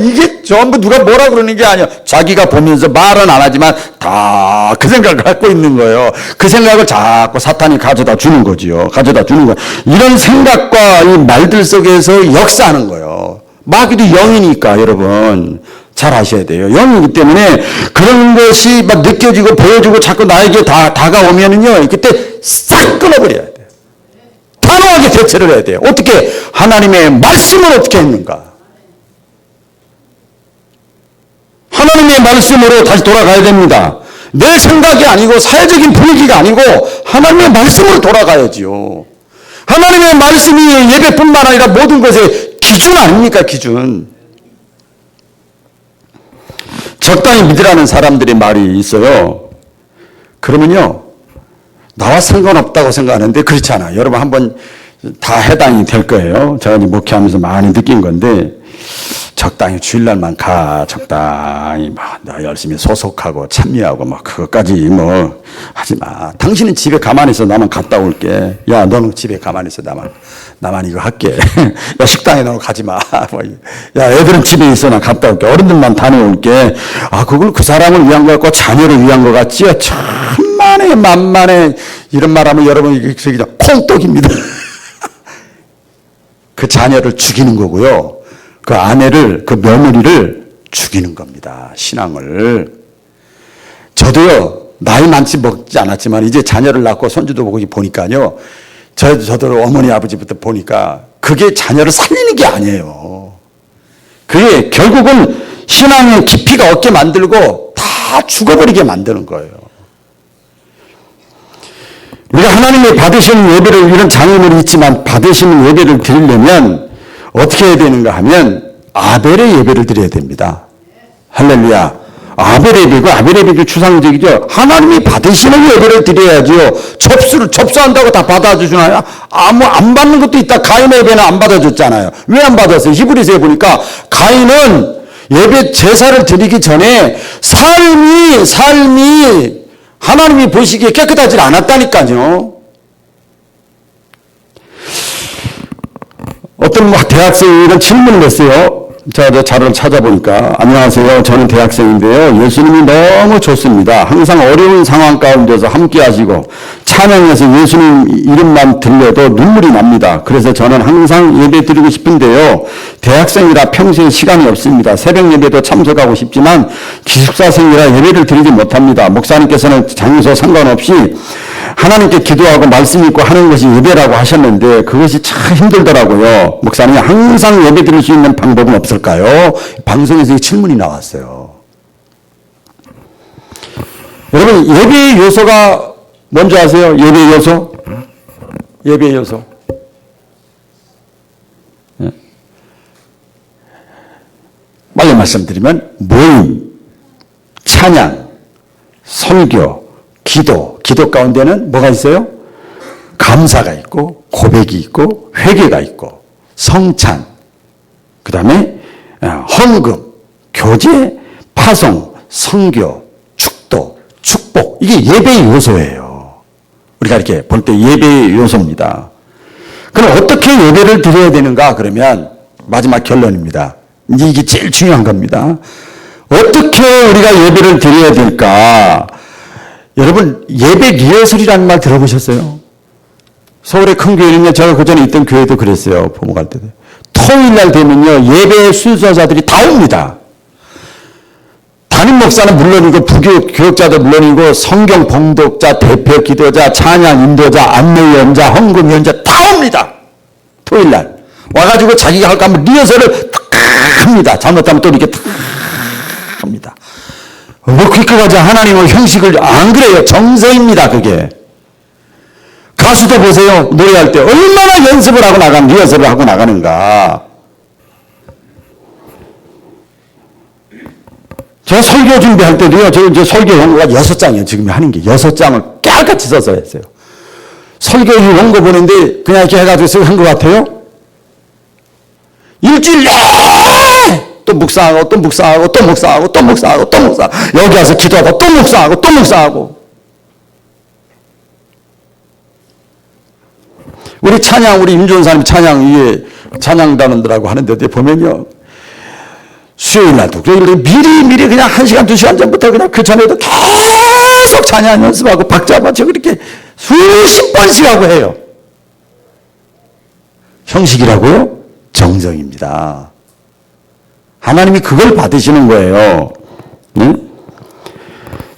이게 전부 누가 뭐라 그러는 게 아니야. 자기가 보면서 말은 안 하지만 다 그 생각을 갖고 있는 거예요. 그 생각을 자꾸 사탄이 가져다 주는 거지요. 가져다 주는 거예요. 이런 생각과 이 말들 속에서 역사하는 거예요. 마귀도 영이니까 여러분 잘 아셔야 돼요. 영이기 때문에 그런 것이 막 느껴지고 보여지고 자꾸 나에게 다가오면은요, 그때 싹 끊어버려야 돼요. 단호하게 대처를 해야 돼요. 어떻게? 하나님의 말씀을 어떻게 했는가? 하나님의 말씀으로 다시 돌아가야 됩니다. 내 생각이 아니고 사회적인 분위기가 아니고 하나님의 말씀으로 돌아가야지요. 하나님의 말씀이 예배뿐만 아니라 모든 것의 기준 아닙니까? 기준. 적당히 믿으라는 사람들의 말이 있어요. 그러면요, 나와 상관없다고 생각하는데 그렇지 않아요. 여러분 한번 다 해당이 될 거예요. 제가 목회하면서 많이 느낀 건데, 적당히 주일날만 가, 적당히 나 열심히 소속하고 참여하고 그것까지 하지 마. 당신은 집에 가만히 있어. 나만 갔다 올게. 야, 너는 집에 가만히 있어. 나만 이거 할게. 야, 식당에 너는 가지 마. 야, 애들은 집에 있어. 나 갔다 올게. 어른들만 다녀올게. 그걸 그 사람을 위한 것 같고 자녀를 위한 것 같지요. 만만해. 이런 말하면 여러분 이게 콩떡입니다. 그 자녀를 죽이는 거고요. 그 아내를, 그 며느리를 죽이는 겁니다. 신앙을. 저도요, 나이 많지 먹지 않았지만 이제 자녀를 낳고 손주도 보고 보니까요, 저도 어머니 아버지부터 보니까 그게 자녀를 살리는 게 아니에요. 그게 결국은 신앙의 깊이가 없게 만들고 다 죽어버리게 만드는 거예요. 우리가 하나님의 받으시는 예배를, 이런 장애물이 있지만 받으시는 예배를 드리려면 어떻게 해야 되는가 하면 아벨의 예배를 드려야 됩니다. 할렐루야. 아벨의 예배고, 아벨의 예배가 추상적이죠. 하나님이 받으시는 예배를 드려야지요. 접수한다고 다 받아주시나요? 안 받는 것도 있다. 가인의 예배는 안 받아줬잖아요. 왜 안 받았어요? 히브리서에 보니까 가인은 예배 제사를 드리기 전에 삶이 하나님이 보시기에 깨끗하지 않았다니까요. 어떤 대학생이 이런 질문을 했어요. 제가 자료를 찾아보니까, 안녕하세요. 저는 대학생인데요. 예수님이 너무 좋습니다. 항상 어려운 상황 가운데서 함께 하시고 찬양에서 예수님 이름만 들려도 눈물이 납니다. 그래서 저는 항상 예배 드리고 싶은데요. 대학생이라 평소에 시간이 없습니다. 새벽 예배도 참석하고 싶지만 기숙사생이라 예배를 드리지 못합니다. 목사님께서는 장소 상관없이 하나님께 기도하고 말씀 읽고 하는 것이 예배라고 하셨는데 그것이 참 힘들더라고요. 목사님 항상 예배 드릴 수 있는 방법은 없을까요? 방송에서 이 질문이 나왔어요. 여러분 예배의 요소가 뭔지 아세요? 예배의 요소? 예배의 요소. 빨리 말씀드리면 모임, 찬양, 설교, 기도. 기도 가운데는 뭐가 있어요? 감사가 있고 고백이 있고 회개가 있고 성찬, 그 다음에 헌금, 교제, 파송, 선교, 축도, 축복. 이게 예배의 요소예요. 우리가 이렇게 볼 때 예배의 요소입니다. 그럼 어떻게 예배를 드려야 되는가? 그러면 마지막 결론입니다. 이게 제일 중요한 겁니다. 어떻게 우리가 예배를 드려야 될까? 여러분 예배 리허설이라는 말 들어보셨어요? 서울의 큰 교회는요, 제가 그전에 있던 교회도 그랬어요. 부모 갈 때도. 토요일 날 되면요, 예배 순서자들이 다 옵니다. 담임 목사는 물론이고, 교육자도 물론이고, 성경 봉독자, 대표 기도자, 찬양 인도자, 안내위원자, 헌금위원자 다 옵니다. 토요일 날. 와가지고 자기가 할까 하면 리허설을 탁 합니다. 잘못하면 또 이렇게 탁 합니다. 뭐 그렇게까지 하나님의 형식을 안 그래요. 정서입니다, 그게. 가수도 보세요. 노래할 때 얼마나 연습을 하고 리허설을 하고 나가는가. 제가 설교 준비할 때도요, 저 설교 원고가 6장이에요. 지금 하는 게 6장을 깨알같이 써서 했어요. 설교 이 원고 보는데 그냥 이렇게 해가지고 한 것 같아요? 일주일 내내 또 묵상하고 또 묵상하고 또 묵상하고 또 묵상하고 또 묵상하고 여기 와서 기도하고 또 묵상하고 또 묵상하고. 우리 찬양, 우리 임종사님 찬양, 이게 찬양단원들하고 하는데 보면요. 수요일 날도 미리 그냥 1시간, 2시간 전부터 그냥 그 전에도 계속 찬양 연습하고 박자 맞추고 이렇게 수십 번씩 하고 해요. 형식이라고요? 정성입니다. 하나님이 그걸 받으시는 거예요. 네?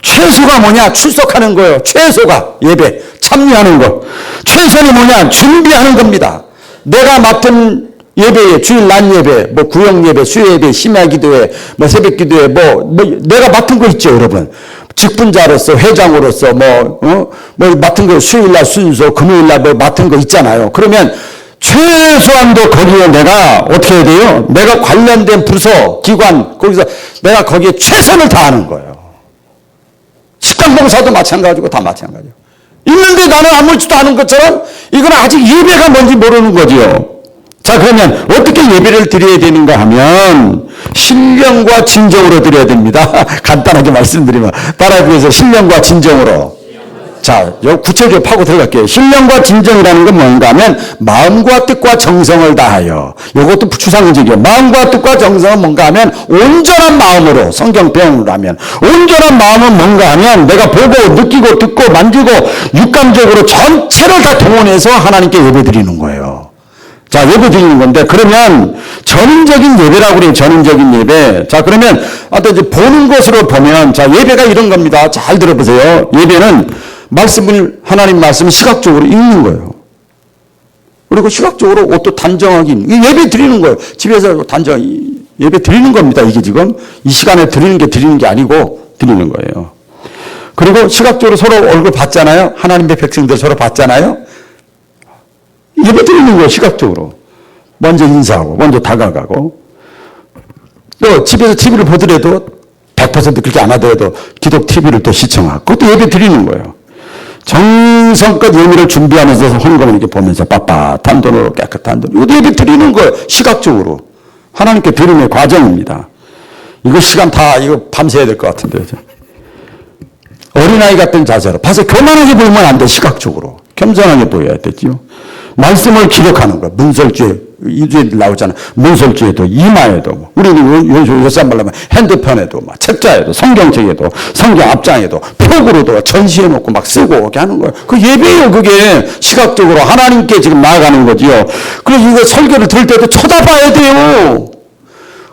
최소가 뭐냐? 출석하는 거예요. 최소가 예배 참여하는 거. 최선이 뭐냐? 준비하는 겁니다. 내가 맡은 예배에 주일 낮 예배, 뭐 구역 예배, 수요 예배, 심야 기도회, 뭐 새벽 기도회, 뭐 내가 맡은 거 있죠, 여러분. 직분자로서 회장으로서 뭐 맡은 거 수요일 날 순서, 금요일 날 뭐 맡은 거 있잖아요. 그러면 최소한도 거기에 내가 어떻게 해야 돼요? 내가 관련된 부서, 기관, 거기서 내가 거기에 최선을 다하는 거예요. 식당봉사도 마찬가지고 다 마찬가지예요. 있는데 나는 아무렇지도 않은 것처럼 이건 아직 예배가 뭔지 모르는 거지요. 자, 그러면 어떻게 예배를 드려야 되는가 하면 신령과 진정으로 드려야 됩니다. 간단하게 말씀드리면 따라해서 신령과 진정으로. 자, 구체적으로 파고 들어갈게요. 신령과 진정이라는 건 뭔가 하면 마음과 뜻과 정성을 다하여. 이것도 추상적이에요. 마음과 뜻과 정성은 뭔가 하면 온전한 마음으로, 성경 표현으로 하면 온전한 마음은 뭔가 하면 내가 보고 느끼고 듣고 만지고 육감적으로 전체를 다 동원해서 하나님께 예배드리는 거예요. 자, 예배 드리는 건데, 그러면 전인적인 예배라고 그래요. 전인적인 예배. 자, 그러면 어떤 이제 보는 것으로 보면, 자, 예배가 이런 겁니다. 잘 들어보세요. 예배는 하나님 말씀을 시각적으로 읽는 거예요. 그리고 시각적으로 옷도 단정하게 읽는, 예배 드리는 거예요. 집에서 예배 드리는 겁니다. 이게 지금 이 시간에 드리는 게 아니고 드리는 거예요. 그리고 시각적으로 서로 얼굴 봤잖아요. 하나님의 백성들 서로 봤잖아요. 예배 드리는 거예요, 시각적으로. 먼저 인사하고, 먼저 다가가고. 또 집에서 TV를 보더라도 100% 그렇게 안 하더라도 기독 TV를 또 시청하고, 그것도 예배 드리는 거예요. 정성껏 예배를 준비하면서 헌금을 이렇게 보면서 빳빳한 돈으로 깨끗한 돈. 이것도 예배 드리는 거예요, 시각적으로. 하나님께 드리는 과정입니다. 이거 시간 이거 밤새야 될 것 같은데. 어린아이 같은 자세로. 봐서 교만하게 보이면 안 돼, 시각적으로. 겸손하게 보여야 되지요. 말씀을 기록하는 거. 문설주에, 이주에 나오잖아. 문설주에도, 이마에도, 우리는 요새 말하면 핸드폰에도, 막 책자에도, 성경책에도, 성경 앞장에도, 표구로도 전시해놓고 막 쓰고 이렇게 하는 거예요. 그 예배예요, 그게. 시각적으로 하나님께 지금 나아가는 거지요. 그래서 이거 설교를 들을 때도 쳐다봐야 돼요.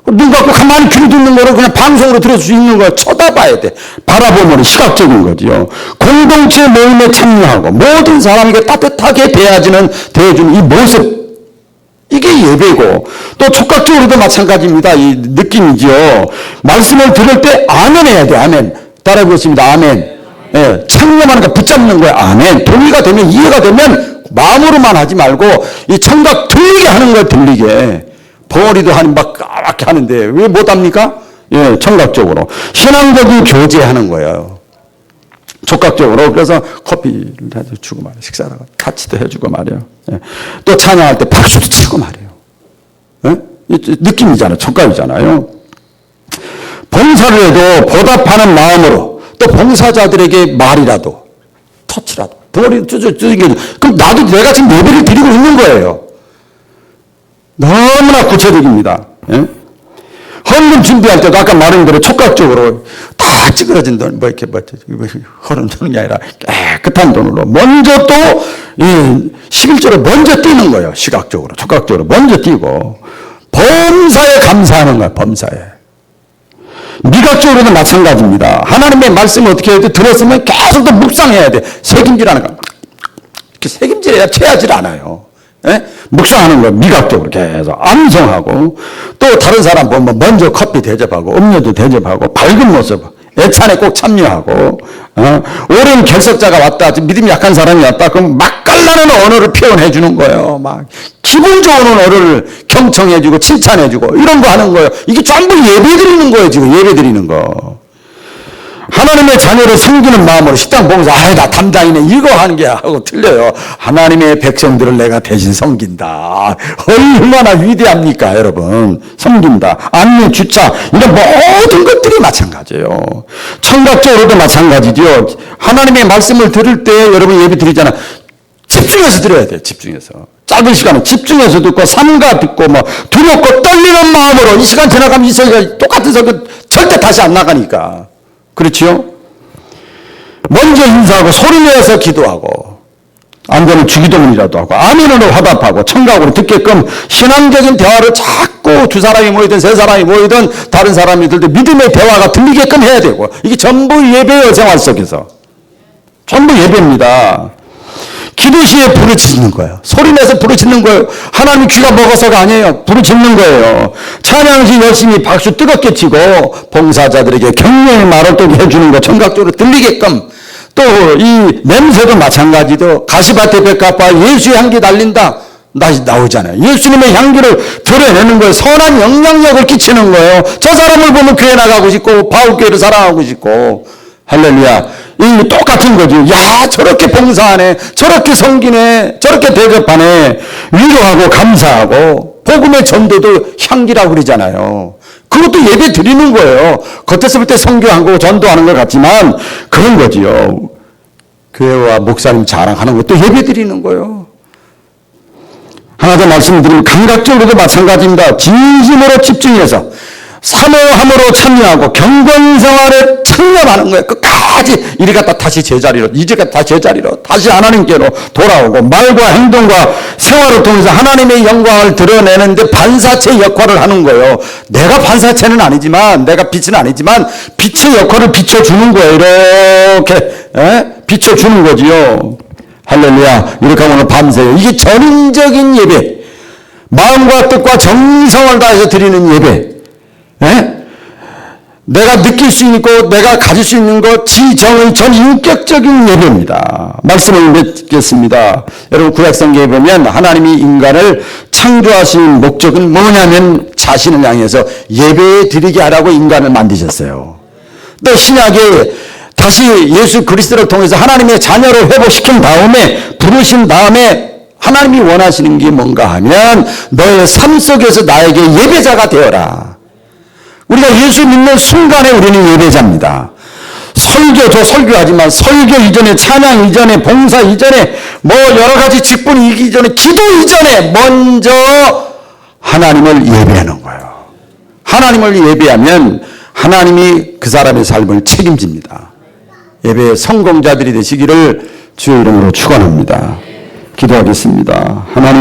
눈 감고 가만히 귀로 듣는 거를 그냥 방송으로 들을 수 있는 걸 쳐다봐야 돼. 바라보면 시각적인 거지요. 공동체 모임에 참여하고 모든 사람에게 따뜻하게 대해주는 이 모습. 이게 예배고 또 촉각적으로도 마찬가지입니다. 이 느낌이지요. 말씀을 들을 때 아멘 해야 돼. 아멘. 따라해보겠습니다. 아멘. 예, 창념하는 거 붙잡는 거야. 아멘. 동의가 되면 이해가 되면 마음으로만 하지 말고 이 청각 들리게 하는 거야. 들리게. 벙어리도 막 이렇게 하는데 왜 못합니까? 예, 청각적으로. 신앙적인 교제하는 거예요. 촉각적으로. 그래서 커피를 주고 말이에요. 식사를 같이도 해주고 말이에요. 예. 또 찬양할 때 박수도 치고 말이에요. 예? 느낌이잖아요. 촉각이잖아요. 봉사를 해도 보답하는 마음으로 또 봉사자들에게 말이라도 터치라도 덩어리 쭈쭈쭈 그럼 나도 내가 지금 예배를 드리고 있는 거예요. 너무나 구체적입니다. 예? 헌금 준비할 때도 아까 말한 대로 촉각적으로 다 찌그러진 돈, 허름 돈이 아니라 깨끗한 돈으로 먼저 또, 11조를 먼저 띄는 거예요. 시각적으로, 촉각적으로 먼저 띄고. 범사에 감사하는 거예요. 범사에. 미각적으로도 마찬가지입니다. 하나님의 말씀을 어떻게 해야 돼? 들었으면 계속 또 묵상해야 돼. 새김질하는 거. 이렇게 새김질해야 체하질 않아요. 예? 묵상하는 거 미각적으로 계속 암송하고 또 다른 사람 보면 먼저 커피 대접하고 음료도 대접하고 밝은 모습 애찬에 꼭 참여하고 오랜 결석자가 왔다 믿음이 약한 사람이 왔다 그럼 맛깔나는 언어를 표현해 주는 거예요. 막 기분 좋은 언어를 경청해 주고 칭찬해 주고 이런 거 하는 거예요. 이게 전부 예배 드리는 거예요. 지금 예배 드리는 거. 하나님의 자녀를 섬기는 마음으로 식당 봉사, 나 담당이네. 이거 하는 게 하고 틀려요. 하나님의 백성들을 내가 대신 섬긴다. 얼마나 위대합니까, 여러분. 섬긴다. 안내, 주차, 이런 모든 것들이 마찬가지예요. 청각적으로도 마찬가지죠. 하나님의 말씀을 들을 때 여러분 예배 드리잖아. 집중해서 들어야 돼요, 집중해서. 짧은 시간에 집중해서 듣고, 삼가 듣고, 두렵고 떨리는 마음으로 이 시간 지나가면 이 설교, 똑같은 설교 절대 다시 안 나가니까. 그렇지요? 먼저 인사하고 소리내서 기도하고 안 되면 주기도문이라도 하고 아멘으로 화답하고 청각으로 듣게끔 신앙적인 대화를 자꾸 두 사람이 모이든 세 사람이 모이든 다른 사람이 들든 믿음의 대화가 들리게끔 해야 되고 이게 전부 예배예요. 생활 속에서 전부 예배입니다. 기도 시에 부르짖는 거예요. 소리내서 부르짖는 거예요. 하나님 귀가 먹어서가 아니에요. 부르짖는 거예요. 찬양 시 열심히 박수 뜨겁게 치고 봉사자들에게 격려의 말을 또 해주는 거 청각적으로 들리게끔 또 이 냄새도 마찬가지도 가시밭에 백합화 예수의 향기 날린다 나오잖아요. 예수님의 향기를 드러내는 거예요. 선한 영향력을 끼치는 거예요. 저 사람을 보면 교회 나가고 싶고 바울교회를 사랑하고 싶고 할렐루야. 이 똑같은 거죠. 야, 저렇게 봉사하네. 저렇게 섬기네. 저렇게 대접하네. 위로하고 감사하고 복음의 전도도 향기라고 그러잖아요. 그것도 예배 드리는 거예요. 겉에서 볼 때 선교하고 전도하는 것 같지만 그런 거지요. 교회와 목사님 자랑하는 것도 예배 드리는 거예요. 하나 더 말씀드리면 감각적으로도 마찬가지입니다. 진심으로 집중해서 사모함으로 참여하고 경건생활에 참여하는 거예요. 끝까지 이리 갔다 다시 제자리로 이제 갔다 다시 제자리로 다시 하나님께로 돌아오고 말과 행동과 생활을 통해서 하나님의 영광을 드러내는데 반사체 역할을 하는 거예요. 내가 반사체는 아니지만 내가 빛은 아니지만 빛의 역할을 비춰주는 거예요. 이렇게 비춰주는 거지요. 할렐루야. 이렇게 하면 오늘 밤새요. 이게 전인적인 예배, 마음과 뜻과 정성을 다해서 드리는 예배. 내가 느낄 수 있고 내가 가질 수 있는 것 지정의 전인격적인 예배입니다. 말씀을 맺겠습니다. 여러분 구약성경에 보면 하나님이 인간을 창조하신 목적은 뭐냐면 자신을 향해서 예배 드리게 하라고 인간을 만드셨어요. 또 신약에 다시 예수 그리스도를 통해서 하나님의 자녀로 회복시킨 다음에 부르신 다음에 하나님이 원하시는 게 뭔가 하면 너의 삶 속에서 나에게 예배자가 되어라. 우리가 예수 믿는 순간에 우리는 예배자입니다. 설교도 설교하지만 설교 이전에 찬양 이전에 봉사 이전에 뭐 여러 가지 직분이 있기 이전에 기도 이전에 먼저 하나님을 예배하는 거예요. 하나님을 예배하면 하나님이 그 사람의 삶을 책임집니다. 예배의 성공자들이 되시기를 주의 이름으로 축원합니다. 기도하겠습니다. 하나님